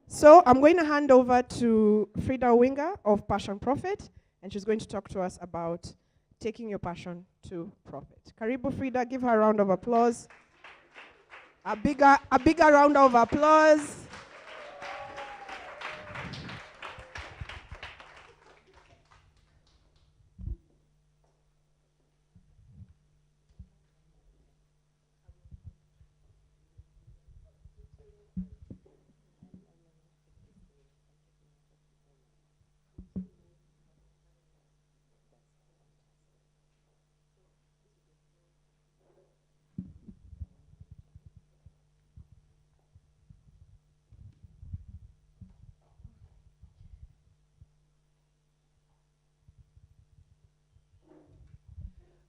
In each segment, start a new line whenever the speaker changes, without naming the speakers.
So I'm going to hand over to Frida Owinga of PassionProfit, and she's going to talk to us about taking your passion to profit. Karibu Frida, give her a round of applause. A bigger round of applause.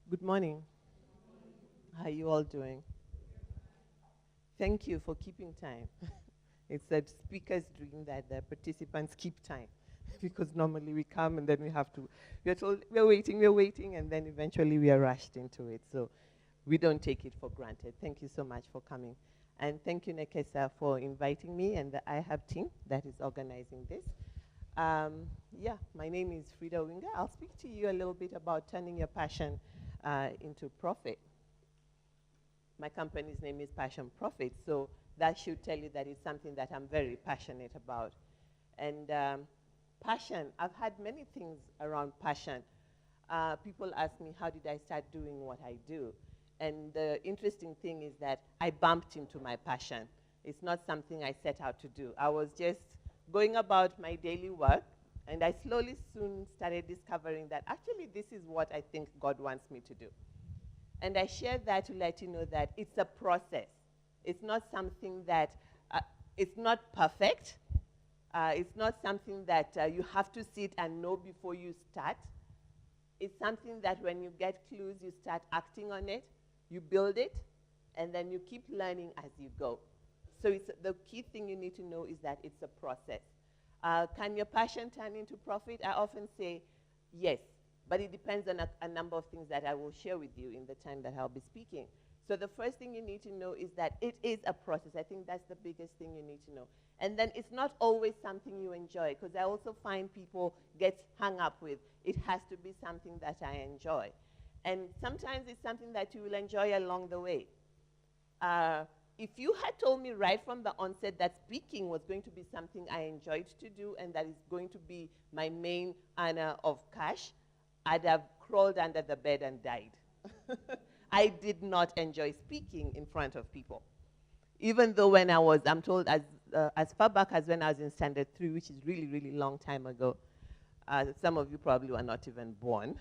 Good morning. How are you all doing? Thank you for keeping time. It's a speaker's dream that the participants keep time because normally we come and then we're told we're waiting, and then eventually we are rushed into it. So we don't take it for granted. Thank you so much for coming. And thank you, Nekesa, for inviting me and the iHub team that is organizing this. My name is Frida Owinga. I'll speak to you a little bit about turning your passion into profit. My company's name is PassionProfit, so that should tell you that it's something that I'm very passionate about. And passion, I've had many things around passion. People ask me, how did I start doing what I do? And the interesting thing is that I bumped into my passion. It's not something I set out to do. I was just going about my daily work, and I slowly soon started discovering that actually this is what I think God wants me to do. And I share that to let you know that it's a process. It's not something that, it's not perfect. It's not something that you have to sit and know before you start. It's something that when you get clues, you start acting on it, you build it, and then you keep learning as you go. So the key thing you need to know is that it's a process. Can your passion turn into profit? I often say yes, but it depends on a number of things that I will share with you in the time that I'll be speaking. So the first thing you need to know is that it is a process. I think that's the biggest thing you need to know. And then it's not always something you enjoy, because I also find people get hung up with, it has to be something that I enjoy. And sometimes it's something that you will enjoy along the way. If you had told me right from the onset that speaking was going to be something I enjoyed to do and that is going to be my main earner of cash, I'd have crawled under the bed and died. I did not enjoy speaking in front of people. Even though when I'm told as far back as when I was in Standard 3, which is really, really long time ago, some of you probably were not even born.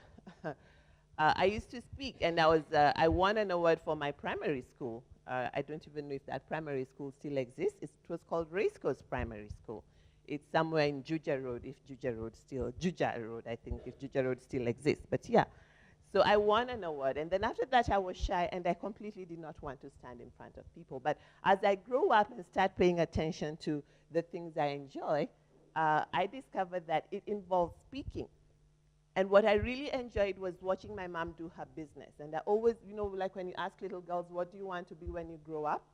I used to speak, and I won an award for my primary school. I don't even know if that primary school still exists. It was called Racecourse Primary School. It's somewhere in Juja Road, if Juja Road, I think, if Juja Road still exists. But yeah, so I won an award. And then after that, I was shy, and I completely did not want to stand in front of people. But as I grew up and started paying attention to the things I enjoy, I discovered that it involves speaking. And what I really enjoyed was watching my mom do her business. And I always, like when you ask little girls, what do you want to be when you grow up?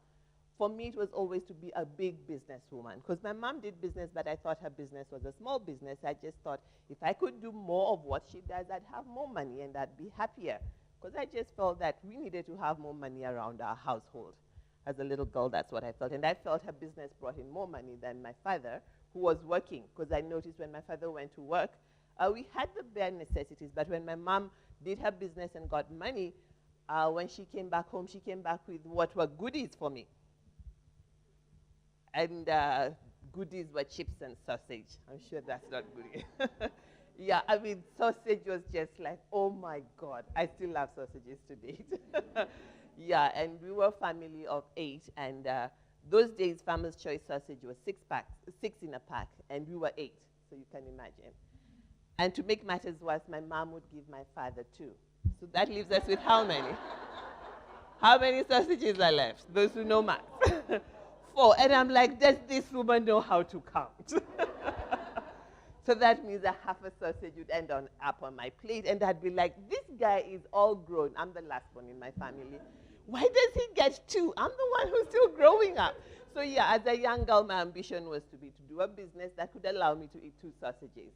For me, it was always to be a big businesswoman. Because my mom did business, but I thought her business was a small business. I just thought if I could do more of what she does, I'd have more money and I'd be happier. Because I just felt that we needed to have more money around our household. As a little girl, that's what I felt. And I felt her business brought in more money than my father, who was working. Because I noticed when my father went to work, we had the bare necessities, but when my mom did her business and got money, when she came back home, she came back with what were goodies for me. And goodies were chips and sausage. I'm sure that's not good. Yeah, I mean, sausage was just like, oh my God. I still love sausages to date. Yeah, and we were a family of 8, and those days, Farmer's Choice sausage was 6 in a pack, and we were 8, so you can imagine. And to make matters worse, my mom would give my father 2. So that leaves us with how many? How many sausages are left? Those who know math. 4. And I'm like, does this woman know how to count? So that means a half a sausage would end up on my plate. And I'd be like, this guy is all grown. I'm the last one in my family. Why does he get 2? I'm the one who's still growing up. So yeah, as a young girl, my ambition was to do a business that could allow me to eat 2 sausages.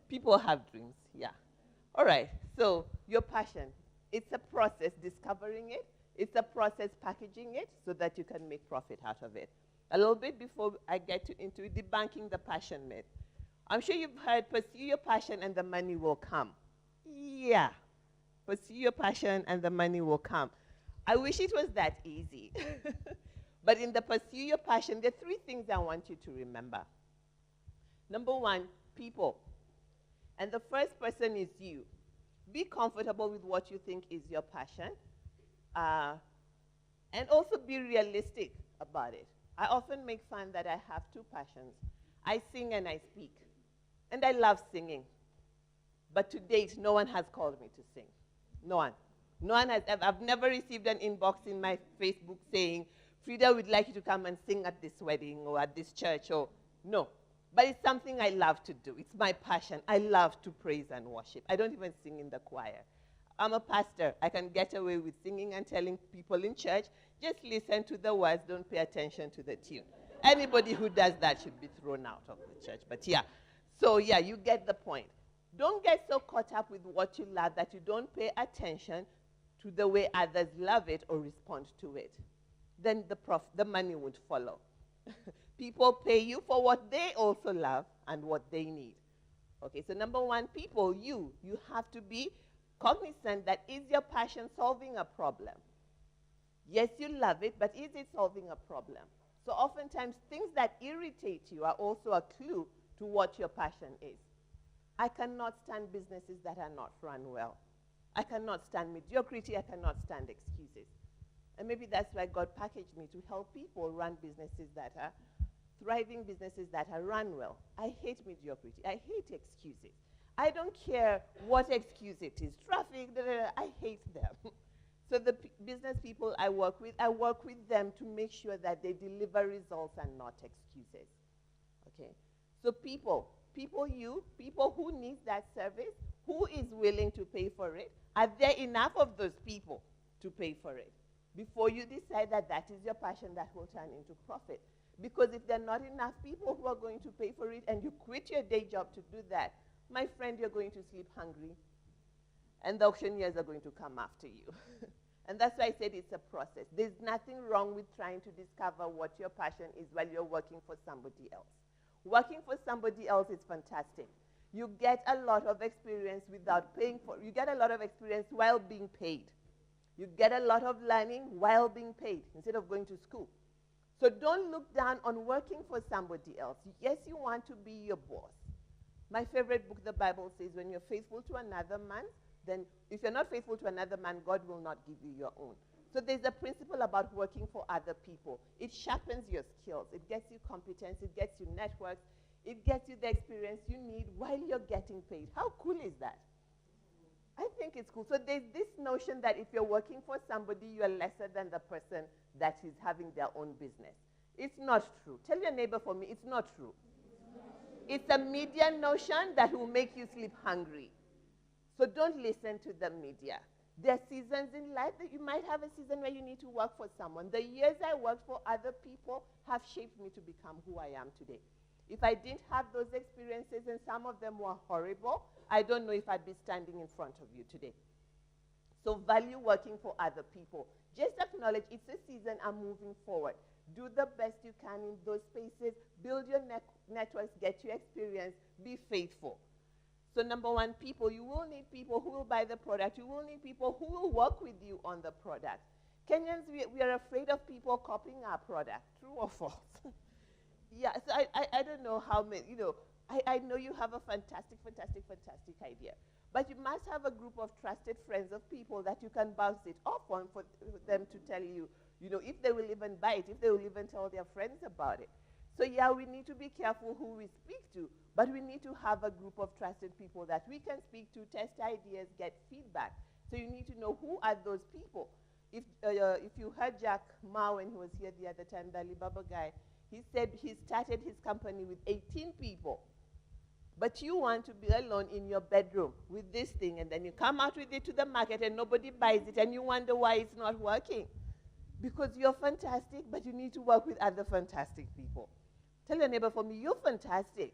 People have dreams, yeah. All right, so your passion. It's a process discovering it. It's a process packaging it so that you can make profit out of it. A little bit before I get into debunking the passion myth. I'm sure you've heard, pursue your passion and the money will come. Yeah, pursue your passion and the money will come. I wish it was that easy. But in the pursue your passion, there are 3 things I want you to remember. Number 1, people. And the first person is you. Be comfortable with what you think is your passion. And also be realistic about it. I often make fun that I have 2 passions. I sing and I speak. And I love singing. But to date, no one has called me to sing. No one. No one has ever. I've never received an inbox in my Facebook saying, Frida, we'd like you to come and sing at this wedding or at this church. Or no. But it's something I love to do. It's my passion. I love to praise and worship. I don't even sing in the choir. I'm a pastor. I can get away with singing and telling people in church, just listen to the words, don't pay attention to the tune. Anybody who does that should be thrown out of the church. But yeah, so yeah, you get the point. Don't get so caught up with what you love that you don't pay attention to the way others love it or respond to it. Then the money would follow. People pay you for what they also love and what they need. Okay, so number 1, people, you have to be cognizant that is your passion solving a problem? Yes, you love it, but is it solving a problem? So oftentimes, things that irritate you are also a clue to what your passion is. I cannot stand businesses that are not run well. I cannot stand mediocrity. I cannot stand excuses. And maybe that's why God packaged me to help people run businesses that are thriving, businesses that are run well. I hate mediocrity. I hate excuses. I don't care what excuse it is. Traffic, I hate them. So the business people I work with them to make sure that they deliver results and not excuses. Okay? So people who need that service, who is willing to pay for it? Are there enough of those people to pay for it? Before you decide that that is your passion, that will turn into profit. Because if there are not enough people who are going to pay for it and you quit your day job to do that, my friend, you're going to sleep hungry. And the auctioneers are going to come after you. And that's why I said it's a process. There's nothing wrong with trying to discover what your passion is while you're working for somebody else. Working for somebody else is fantastic. You get a lot of experience without paying for it. You get a lot of experience while being paid. You get a lot of learning while being paid instead of going to school. So don't look down on working for somebody else. Yes, you want to be your boss. My favorite book, the Bible says, when you're faithful to another man, then if you're not faithful to another man, God will not give you your own. So there's a principle about working for other people. It sharpens your skills. It gets you competence. It gets you networks. It gets you the experience you need while you're getting paid. How cool is that? I think it's cool. So there's this notion that if you're working for somebody, you are lesser than the person that is having their own business. It's not true. Tell your neighbor for me, it's not true. It's a media notion that will make you sleep hungry. So don't listen to the media. There are seasons in life that you might have a season where you need to work for someone. The years I worked for other people have shaped me to become who I am today. If I didn't have those experiences, and some of them were horrible, I don't know if I'd be standing in front of you today. So value working for other people. Just acknowledge it's a season, I'm moving forward. Do the best you can in those spaces. Build your networks, get your experience, be faithful. So number 1, people. You will need people who will buy the product. You will need people who will work with you on the product. Kenyans, we are afraid of people copying our product. True or false? Yeah, so I don't know how many, I know you have a fantastic idea. But you must have a group of trusted friends of people that you can bounce it off on for them to tell you, if they will even buy it, if they will even tell their friends about it. So yeah, we need to be careful who we speak to, but we need to have a group of trusted people that we can speak to, test ideas, get feedback. So you need to know who are those people. If you heard Jack Ma when he was here the other time, the Alibaba guy, he said he started his company with 18 people. But you want to be alone in your bedroom with this thing, and then you come out with it to the market and nobody buys it, and you wonder why it's not working. Because you're fantastic, but you need to work with other fantastic people. Tell your neighbor for me, you're fantastic.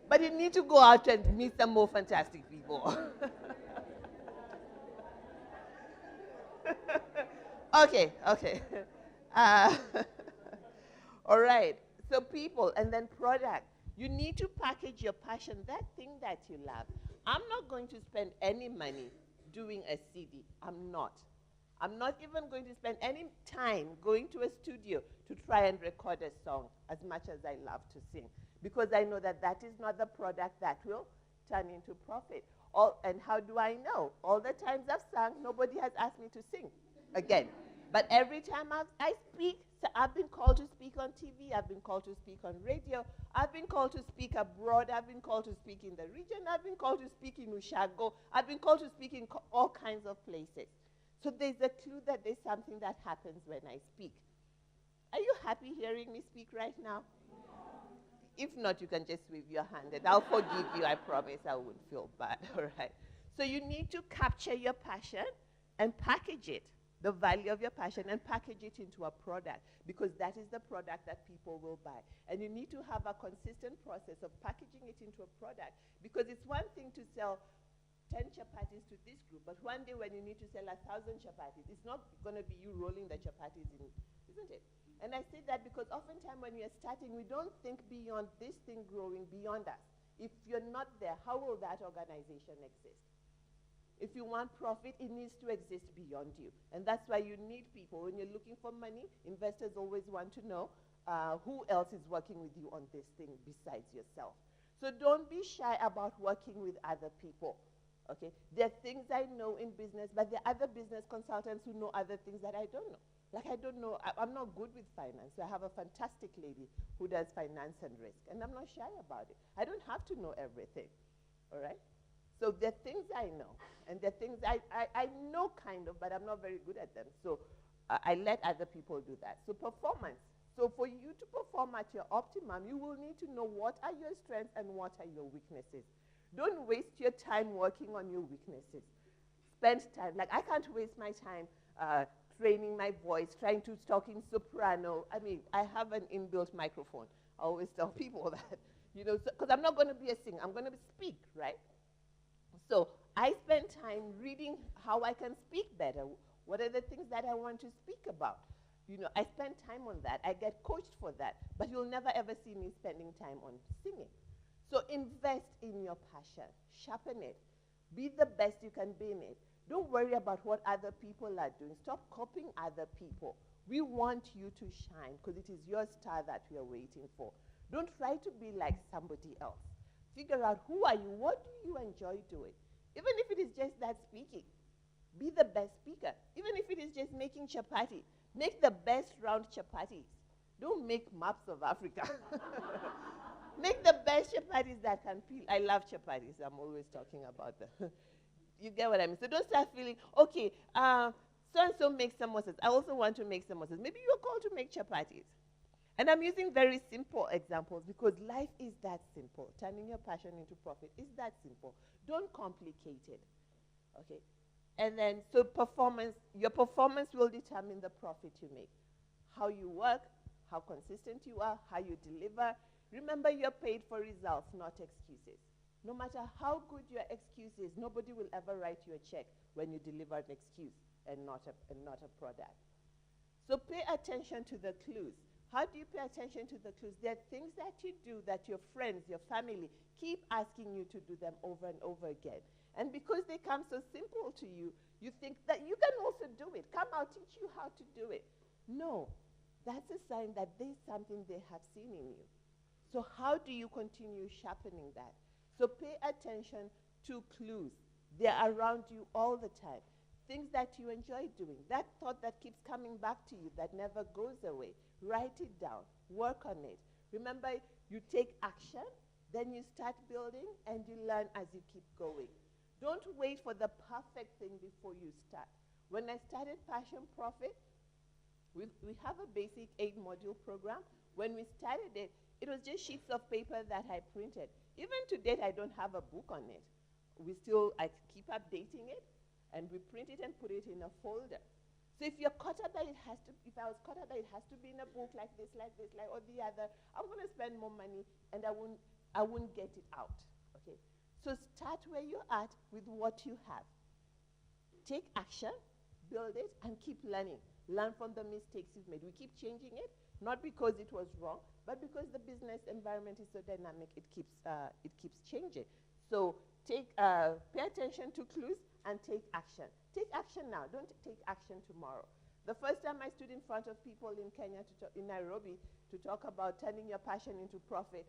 But you need to go out and meet some more fantastic people. Okay. All right. So people, and then product. You need to package your passion, that thing that you love. I'm not going to spend any money doing a CD. I'm not. I'm not even going to spend any time going to a studio to try and record a song, as much as I love to sing, because I know that that is not the product that will turn into profit. And how do I know? All the times I've sung, nobody has asked me to sing again. But every time I speak, so I've been called to speak on TV, I've been called to speak on radio, I've been called to speak abroad, I've been called to speak in the region, I've been called to speak in Ushago, I've been called to speak in all kinds of places. So there's a clue that there's something that happens when I speak. Are you happy hearing me speak right now? If not, you can just wave your hand and I'll forgive you. I promise I won't feel bad. All right. So you need to capture your passion and package it, the value of your passion, and package it into a product, because that is the product that people will buy. And you need to have a consistent process of packaging it into a product, because it's one thing to sell 10 chapatis to this group, but one day when you need to sell 1,000 chapatis, it's not going to be you rolling the chapatis in, isn't it? And I say that because oftentimes when we are starting, we don't think beyond this thing growing beyond us. If you're not there, how will that organization exist? If you want profit, it needs to exist beyond you. And that's why you need people. When you're looking for money, investors always want to know who else is working with you on this thing besides yourself. So don't be shy about working with other people. Okay? There are things I know in business, but there are other business consultants who know other things that I don't know. Like I don't know, I'm not good with finance. So I have a fantastic lady who does finance and risk, and I'm not shy about it. I don't have to know everything, all right? So there are things I know, and there are things I know kind of, but I'm not very good at them. So I let other people do that. So performance. So for you to perform at your optimum, you will need to know what are your strengths and what are your weaknesses. Don't waste your time working on your weaknesses. Spend time. Like I can't waste my time training my voice, trying to talk in soprano. I mean, I have an inbuilt microphone. I always tell people that, you know, because I'm not going to be a singer. I'm going to speak, right? So I spend time reading how I can speak better. What are the things that I want to speak about? You know, I spend time on that. I get coached for that. But you'll never ever see me spending time on singing. So invest in your passion. Sharpen it. Be the best you can be in it. Don't worry about what other people are doing. Stop copying other people. We want you to shine because it is your star that we are waiting for. Don't try to be like somebody else. Figure out who are you, what do you enjoy doing? Even if it is just that speaking, be the best speaker. Even if it is just making chapati, make the best round chapatis. Don't make maps of Africa. Make the best chapatis that can peel. I love chapatis. I'm always talking about them. You get what I mean? So don't start feeling, okay, so-and-so makes samosas. I also want to make samosas. Maybe you're called to make chapatis. And I'm using very simple examples because life is that simple. Turning your passion into profit is that simple. Don't complicate it, okay? And then, so your performance will determine the profit you make. How you work, how consistent you are, how you deliver. Remember, you're paid for results, not excuses. No matter how good your excuse is, nobody will ever write you a check when you deliver an excuse and not a product. So pay attention to the clues. How do you pay attention to the clues? There are things that you do that your friends, your family, keep asking you to do them over and over again. And because they come so simple to you, you think that you can also do it. Come, I'll teach you how to do it. No, that's a sign that there's something they have seen in you. So how do you continue sharpening that? So pay attention to clues. They're around you all the time. Things that you enjoy doing. That thought that keeps coming back to you that never goes away. Write it down. Work on it. Remember, you take action, then you start building, and you learn as you keep going. Don't wait for the perfect thing before you start. When I started PassionProfit, we have a basic 8-module program. When we started it, it was just sheets of paper that I printed. Even to date, I don't have a book on it. I keep updating it, and we print it and put it in a folder. So if you're caught up that it has to, if I was caught up that it has to be in a book like this, like or the other, I'm going to spend more money and I won't get it out. Okay. So start where you're at with what you have. Take action, build it, and keep learning. Learn from the mistakes you've made. We keep changing it, not because it was wrong, but because the business environment is so dynamic, it keeps changing. So pay attention to clues and take action. Take action now. Don't take action tomorrow. The first time I stood in front of people in Kenya, in Nairobi, to talk about turning your passion into profit,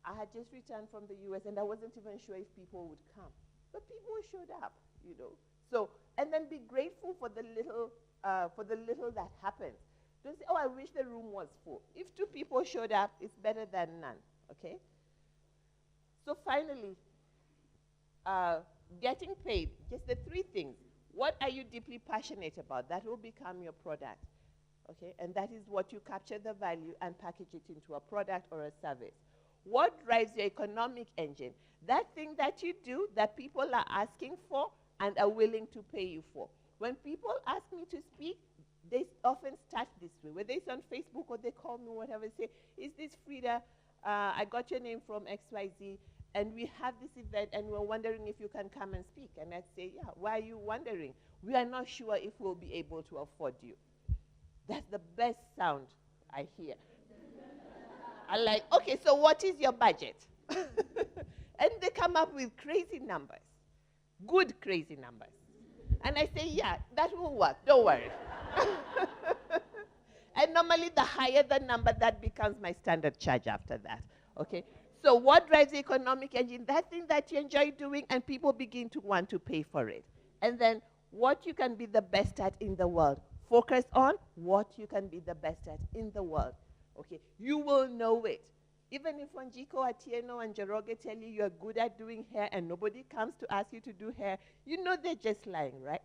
I had just returned from the US and I wasn't even sure if people would come. But people showed up, you know. So, and then be grateful for the little that happens. Don't say, oh, I wish the room was full. If 2 people showed up, it's better than none, okay? So finally, getting paid, just the 3 things. What are you deeply passionate about? That will become your product, okay? And that is what you capture the value and package it into a product or a service. What drives your economic engine? That thing that you do that people are asking for and are willing to pay you for. When people ask me to speak, they often start this way. Whether it's on Facebook or they call me, whatever, say, is this Frida? I got your name from XYZ, and we have this event, and we're wondering if you can come and speak. And I'd say, yeah, why are you wondering? We are not sure if we'll be able to afford you. That's the best sound I hear. I'm like, okay, so what is your budget? And they come up with crazy numbers, good crazy numbers. And I say, yeah, that will work, don't worry. And normally the higher the number, that becomes my standard charge after that, okay? So what drives the economic engine? That thing that you enjoy doing and people begin to want to pay for it. And then what you can be the best at in the world. Focus on what you can be the best at in the world, okay? You will know it. Even if Wanjiko, Atieno, and Njoroge tell you you're good at doing hair and nobody comes to ask you to do hair, you know they're just lying, right?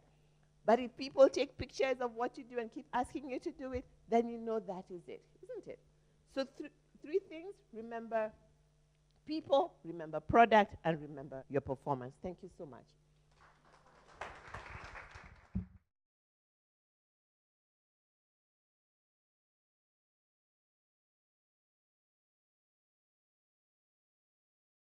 But if people take pictures of what you do and keep asking you to do it, then you know that is it, isn't it? So 3 things: remember people, remember product, and remember your performance. Thank you so much.